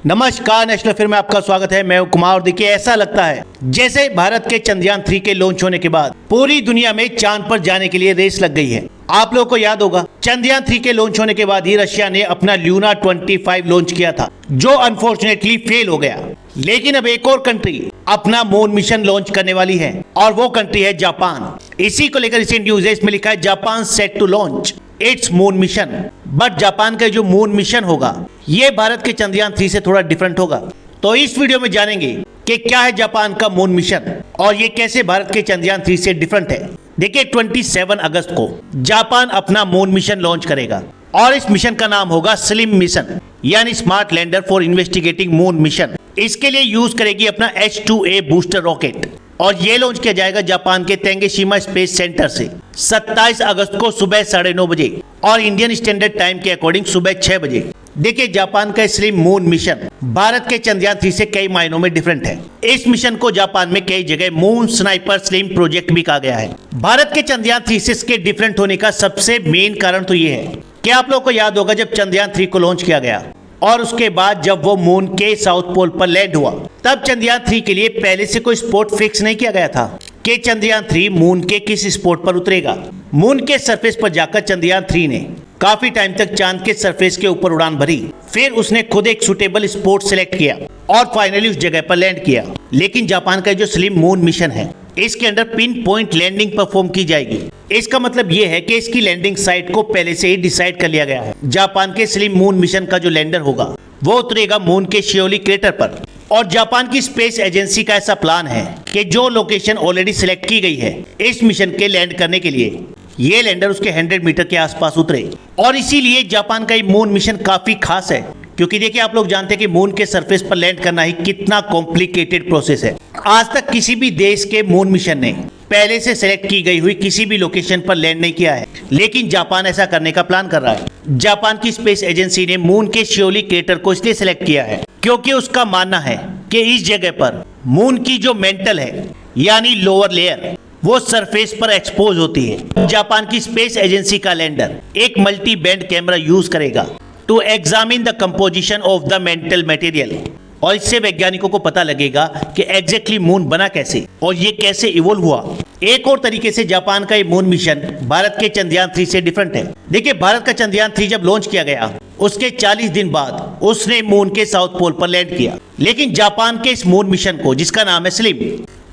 नमस्कार, national film में आपका स्वागत है। मैं हूं कुमार। और देखिए, ऐसा लगता है जैसे भारत के चंद्रयान 3 के लॉन्च होने के बाद पूरी दुनिया में चांद पर जाने के लिए रेस लग गई है। आप लोगों को याद होगा, चंद्रयान 3 के लॉन्च होने के बाद ही रशिया ने अपना ल्यूना 25 लॉन्च किया था, जो अनफॉर्चुनेटली फेल हो गया। लेकिन अब एक और कंट्री अपना मून मिशन लॉन्च करने वाली है और वो कंट्री है जापान। इसी को लेकर रिसेंट न्यूज है, इसमें लिखा है Japan set to launch its moon mission. But Japan का जो मून मिशन होगा ये भारत के चंद्रयान 3 से थोड़ा डिफरेंट होगा। तो इस वीडियो में जानेंगे कि क्या है जापान का मून मिशन और ये कैसे भारत के चंद्रयान 3 से डिफरेंट है। देखिए, 27 अगस्त को जापान अपना मून मिशन लॉन्च करेगा और इस मिशन का नाम होगा स्लिम मिशन, यानी smart lander for investigating moon mission. इसके लिए यूज करेगी अपना H2A बूस्टर रॉकेट और ये लॉन्च किया जाएगा जापान के तेंगेशिमा स्पेस सेंटर से 27 अगस्त को सुबह 9:30 बजे और इंडियन स्टैंडर्ड टाइम के अकॉर्डिंग सुबह 6 बजे। देखिए, जापान का स्लिम मून मिशन भारत के चंद्रयान 3 से कई मायनों में डिफरेंट है। इस मिशन को जापान में कई जगह मून स्नाइपर स्लिम प्रोजेक्ट भी कहा गया है। भारत के चंद्रयान 3 से इसके डिफरेंट होने का सबसे मेन कारण तो ये है कि आप लोगों को याद होगा, जब चंद्रयान 3 को लॉन्च किया गया और उसके बाद जब वो मून के साउथ पोल पर लैंड हुआ, तब चंद्रयान 3 के लिए पहले से कोई स्पॉट फिक्स नहीं किया गया था कि चंद्रयान 3 मून के किस स्पॉट पर उतरेगा। मून के सरफेस पर जाकर चंद्रयान 3 ने काफी टाइम तक चांद के सरफेस के ऊपर उड़ान भरी। फिर उसने खुद एक सुटेबल स्पॉट सिलेक्ट किया और फाइनली उस जगह पर लैंड किया। लेकिन जापान का जो स्लिम मून मिशन है, इसके अंदर पिन पॉइंट लैंडिंग परफॉर्म की जाएगी। इसका मतलब यह है कि इसकी लैंडिंग साइट को पहले से ही डिसाइड कर लिया गया है। जापान के स्लिम मून मिशन का जो लैंडर होगा वो उतरेगा मून के शियोली क्रेटर पर। और जापान की स्पेस एजेंसी का ऐसा प्लान है कि जो लोकेशन ऑलरेडी सिलेक्ट की गई है इस मिशन के लैंड करने के लिए, ये लैंडर उसके 100 मीटर के आसपास उतरे। और इसीलिए जापान का ये मून मिशन काफी खास है, क्योंकि देखिए, आप लोग जानते हैं कि मून के सरफेस पर लैंड करना ही कितना कॉम्प्लिकेटेड प्रोसेस है। आज तक किसी भी देश के मून मिशन ने पहले से सिलेक्ट की गई हुई किसी भी लोकेशन पर लैंड नहीं किया है, लेकिन जापान ऐसा करने का प्लान कर रहा है। जापान की स्पेस एजेंसी ने मून के शियोली क्रेटर को इसलिए सिलेक्ट किया है क्योंकि उसका मानना है कि इस जगह पर मून की जो मेंटल है, यानी लोअर लेयर, वो सरफेस पर एक्सपोज होती है। जापान की स्पेस एजेंसी का लैंडर एक मल्टी बैंड कैमरा यूज करेगा to examine the composition of the mantle material, और इससे वैज्ञानिकों को पता लगेगा कि एग्जैक्टली मून बना कैसे और ये कैसे इवोल्व हुआ। एक और तरीके से जापान का ये मून मिशन भारत के चंद्रयान 3 से डिफरेंट है। देखिए, भारत का चंद्रयान 3 जब लॉन्च किया गया उसके 40 दिन बाद उसने मून के साउथ पोल पर लैंड किया। लेकिन जापान के इस मून मिशन को, जिसका नाम है स्लिम,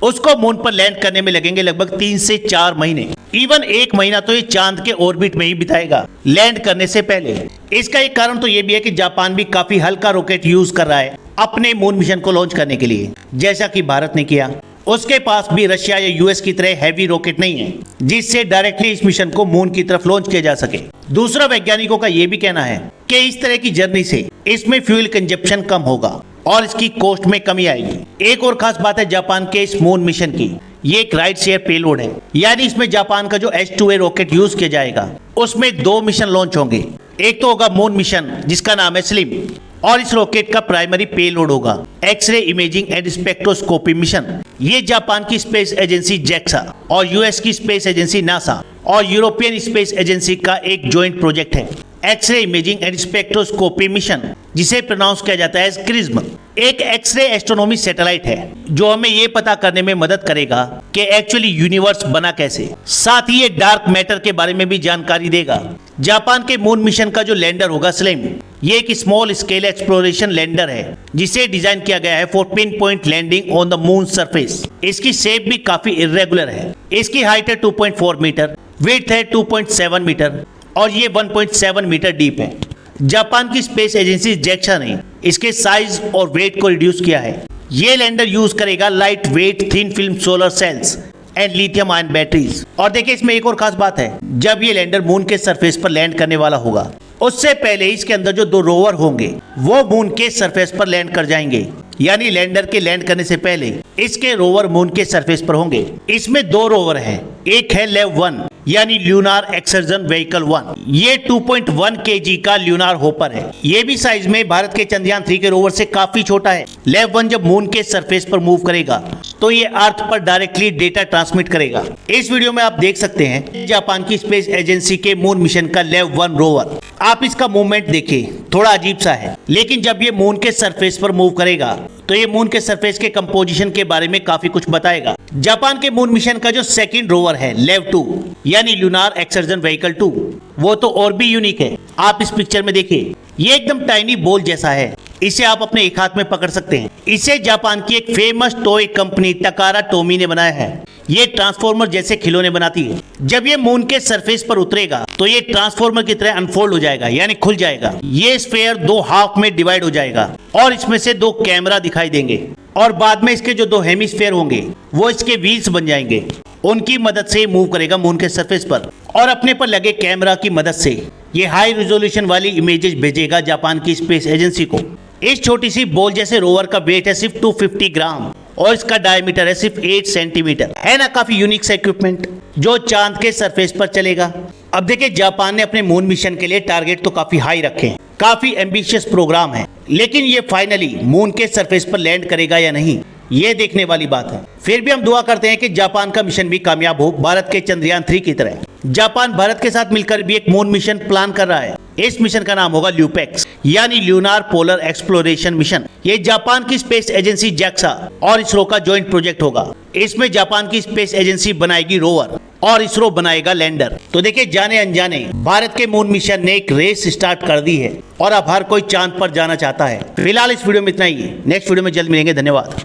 उसको मून पर लैंड करने में लगेंगे लगभग 3 से 4 महीने। इवन 1 महीना तो ये चांद के ऑर्बिट में ही बिताएगा लैंड करने से पहले। इसका एक कारण तो ये भी है कि जापान भी काफी हल्का रॉकेट यूज कर रहा है अपने मून मिशन को लॉन्च करने के लिए, जैसा कि भारत ने किया। उसके पास भी रशिया या यूएस की तरह हैवी रॉकेट नहीं है जिससे डायरेक्टली इस मिशन को मून की तरफ लॉन्च किया जा सके। दूसरा, वैज्ञानिकों का यह भी कहना है कि इस तरह की जर्नी से इसमें फ्यूल कंजप्शन कम होगा और इसकी कॉस्ट में कमी आएगी। एक और खास बात है जापान के इस मून मिशन की, ये एक राइट शेयर पेलोड है, यानी इसमें जापान का जो H2A रॉकेट यूज किया जाएगा उसमें 2 मिशन लॉन्च होंगे। एक तो होगा मून मिशन जिसका नाम है स्लिम, और इस रॉकेट का प्राइमरी पेलोड होगा X-ray imaging and spectroscopy mission. ये जापान की स्पेस एजेंसी JAXA और यूएस की स्पेस एजेंसी नासा और यूरोपियन स्पेस एजेंसी का एक ज्वाइंट प्रोजेक्ट है, X-ray imaging and spectroscopy mission, जिसे प्रोनाउंस किया जाता है क्रिज्म। एक एक्सरे एस्ट्रोनॉमी सैटेलाइट है जो हमें ये पता करने में मदद करेगा कि एक्चुअली यूनिवर्स बना कैसे। साथ ही ये डार्क मैटर के बारे में भी जानकारी देगा। जापान के मून मिशन का जो लैंडर होगा स्लिम, ये एक स्मॉल स्केल एक्सप्लोरेशन लैंडर है जिसे डिजाइन किया गया है for pin point landing on the moon surface. इसकी शेप भी काफी इरेगुलर है। इसकी हाइट है 2.4 मीटर, विड्थ है 2.7 मीटर और ये 1.7 मीटर डीप है। जापान की स्पेस एजेंसी JAXA ने इसके साइज और वेट को रिड्यूस किया है। ये लैंडर यूज करेगा light weight thin film solar cells and lithium ion batteries. और देखिए, इसमें एक और खास बात है, जब ये लैंडर मून के सरफेस पर लैंड करने वाला होगा उससे पहले इसके अंदर जो 2 रोवर होंगे वो मून के सरफेस पर लैंड कर जाएंगे, यानी लैंडर के लैंड करने से पहले इसके रोवर मून के सरफेस पर होंगे। इसमें 2 रोवर हैं, एक है LEV 1 यानी ल्यूनार एक्सर्जन व्हीकल 1। ये 2.1 kg का ल्यूनार होपर है। ये भी साइज में भारत के चंद्रयान 3 के रोवर से काफी छोटा है। LEV 1 जब मून के सरफेस पर मूव करेगा तो ये अर्थ पर डायरेक्टली डेटा ट्रांसमिट करेगा। इस वीडियो में आप देख सकते हैं जापान की स्पेस एजेंसी के मून मिशन का लेव 1 रोवर। आप इसका मूवमेंट देखिए, थोड़ा अजीब सा है, लेकिन जब ये मून के सरफेस पर मूव करेगा तो ये मून के सरफेस के कंपोजिशन के बारे में काफी कुछ बताएगा। जापान के मून मिशन का जो सेकंड रोवर है लेव 2 यानी लूनार एक्सर्जन व्हीकल 2, वो तो और भी यूनिक है। आप इस पिक्चर में देखिए, ये एकदम टाइनी बॉल जैसा है। इसे आप अपने एक हाथ में पकड़ सकते हैं। इसे जापान की एक फेमस टॉय कंपनी टकारा टोमी ने बनाया है। ये ट्रांसफॉर्मर जैसे खिलौने बनाती है। जब ये मून के सरफेस पर उतरेगा तो ये ट्रांसफॉर्मर की तरह अनफोल्ड हो जाएगा, यानी खुल जाएगा। ये स्फीयर 2 हाफ में डिवाइड हो जाएगा और इसमें से 2 कैमरा दिखाई देंगे और बाद में इसके जो 2 हेमिस्फीयर होंगे वो इसके व्हील्स बन जाएंगे। उनकी मदद से मूव करेगा मून के सरफेस पर और अपने पर लगे कैमरा की मदद से ये हाई रेजोल्यूशन वाली इमेजेस भेजेगा जापान की स्पेस एजेंसी को। इस छोटी सी बॉल जैसे रोवर का वेट है सिर्फ 250 ग्राम और इसका डायमीटर है सिर्फ 8 सेंटीमीटर। है ना काफी यूनिक सा इक्विपमेंट जो चांद के सरफेस पर चलेगा। अब देखिए, जापान ने अपने मून मिशन के लिए टारगेट तो काफी हाई रखे हैं, काफी एम्बिशियस प्रोग्राम है, लेकिन ये फाइनली मून के सरफेस पर लैंड करेगा या नहीं, ये देखने वाली बात है। फिर भी हम दुआ करते हैं कि जापान का मिशन भी कामयाब हो, भारत के चंद्रयान 3 की तरह। जापान भारत के साथ मिलकर भी एक मून मिशन प्लान कर रहा है। इस मिशन का नाम होगा ल्यूपेक्स यानी ल्यूनार पोलर एक्सप्लोरेशन मिशन। ये जापान की स्पेस एजेंसी जैक्सा और इसरो का ज्वाइंट प्रोजेक्ट होगा। इसमें जापान की स्पेस एजेंसी बनाएगी रोवर और इसरो बनाएगा लैंडर। तो देखिए, जाने अनजाने भारत के मून मिशन ने एक रेस स्टार्ट कर दी है और अब हर कोई चांद पर जाना चाहता है। फिलहाल इस वीडियो में इतना ही। नेक्स्ट वीडियो में जल्द मिलेंगे। धन्यवाद।